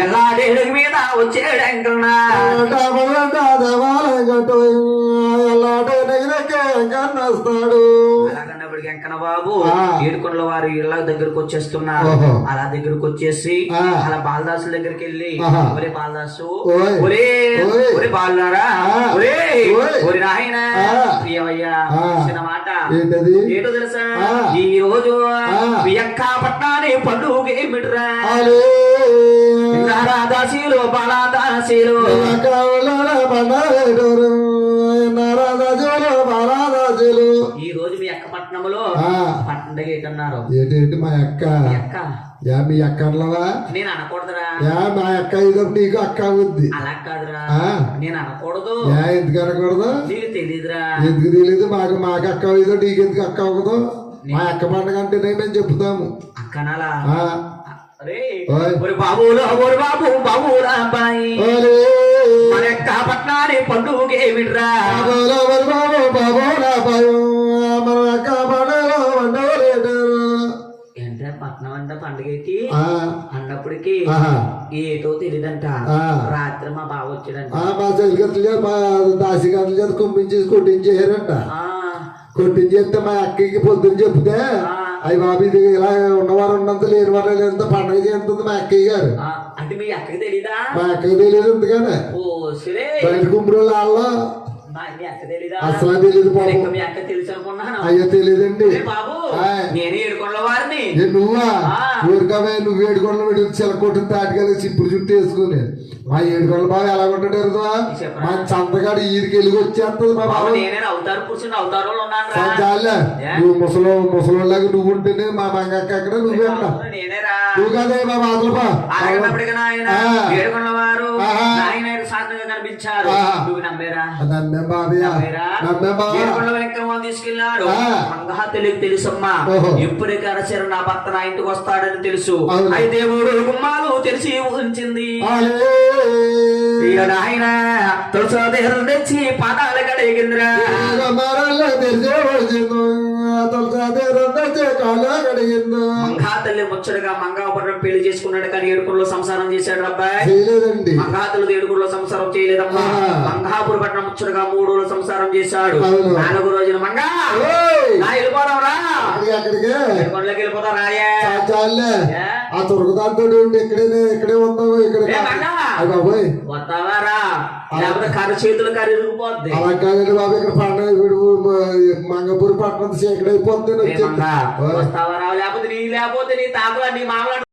ఎల్లాడేడు మీద వచ్చేడంకన్నా వస్తాడు అలాగన్నప్పటికి వెంకన్న బాబు ఏడుకొండల వారి ఇళ్ళ దగ్గరకు వచ్చేస్తున్నారు. అలా దగ్గరకు వచ్చేసి అలా బాలదాసు దగ్గరికి వెళ్ళి ఒరే బాలదాసు, ఒరే ఒరే బాలునారా, ఒరే ఒరి నాయన ప్రియవయ్యా చిన్న మాట ఏంటో తెలుసా, ఈ రోజు వియక్కాపట్నాన్ని పండుగ ఏమిట్రా దాసీలు బాలాదాసీలు ఈ రోజు మీ అక్క పట్టణంలో పండుగ ఏంటన్నారు? ఏంటి మా అక్క మీ అక్క అనలేవా? నేను అనకూడదురా. మా అక్క ఇదో నీకు అక్క అవుద్ది. అలా కాదురా, నేను అనకూడదు. ఎందుకు అనకూడదు? నీకు తెలీదురా. ఎందుకు తెలీదు? మాకు అక్క ఇదో నీకు ఎందుకు అక్క అవ్వదు? మా అక్క పండుగ అంటేనే మేము చెప్తాము. అక్కనాలా బాబులో బాబు బాబురా అబ్బాయి మన యొక్క పట్నాన్ని పండుగ ఏమిట్రా ఏంటే పట్నం అంట పండుగకి అన్నప్పటికి ఏటో తెలియదంట. రాత్రి మా బావ వచ్చాడంట. మా చెల్లిగట్లు మా దాసిగట్లు చేత కుంపించేసి కొట్టించేసారంట. కొట్టించేస్తే మా అక్కకి పొద్దున్న చెప్తే అయ్యి బాబు ఇది ఇలా ఉన్నవారు ఉన్నంత లేని వారు లేనంత పండుగ చేస్తుంది మా అక్కయ్య గారు. అంటే మీ అక్కకి తెలీదా? మా అక్కకి తెలియదు ఎందుకనే బయట కుమ్ముడు వాళ్ళు అసలు తెలియదు మీ అక్క తెలుసు అనుకున్నాను. అయ్యో తెలియదండి బాబు. నేనే ఏడుకొండల వారిని. నువ్వా? ఊరికవే నువ్వు ఏడుకొండలు పెట్టి చిలకొట్టిన తాటికెళ్ళి చిప్పుడు చుట్టూ వేసుకుని మా ఏడుకొండల బాబు ఎలా ఉంటాడు మా చంతగాడు ఈడికి వెళ్ళి వచ్చేస్తుంది మా బాబు. అవుతారు కూర్చుని అవుతారు చాలే నువ్వు ముసలోళ్ళగా నువ్వు ఉంటేనే మా మంగక్క అక్కడ నువ్వు ఎక్కడ నువ్వు కదే మా బాధలు ఏడుకొండల వారు కనిపించారు. తీసుకెళ్లారు. మంగహ తెలుసమ్మా ఎప్పటికీ అరసరు నా భర్త నా ఇంటికి వస్తాడని తెలుసు. అయితే మూడు గుమ్మాలు తెలిసి ఉంచింది. ఆయన తులసి తెచ్చి పాదాలు కడిగిందిరా. మంగా తల్లి ముచ్చటగా మంగాపురం పెళ్లి చేసుకున్నాడు కానీ ఏడుకుల్లో సంసారం చేశాడు అబ్బాయి. మంగాతలు ఏడుకుల్లో సంసారం చేయలేదమ్మా. మంగాపురం పట్టణం ముచ్చటగా 3 రోజులు సంసారం చేశాడు. 4వ రోజున మంగా నా వెళ్ళిపోదాం రా. ఏడుకొండలోకి వెళ్ళిపోతాం రాయే. ఆ తురకదాంతో ఇక్కడే ఉందాము. ఇక్కడ వస్తావా రా, లేకపోతే కర్ర చేతులు కర్ర ఇరిగిపోద్ది. అలా కాదండి బాబు, ఇక్కడ పండుగ మంగపూర్ పట్టణం చీకడైపోతుంది. వస్తావా రా, లేకపోతే నీ తాతలా నీ మామలా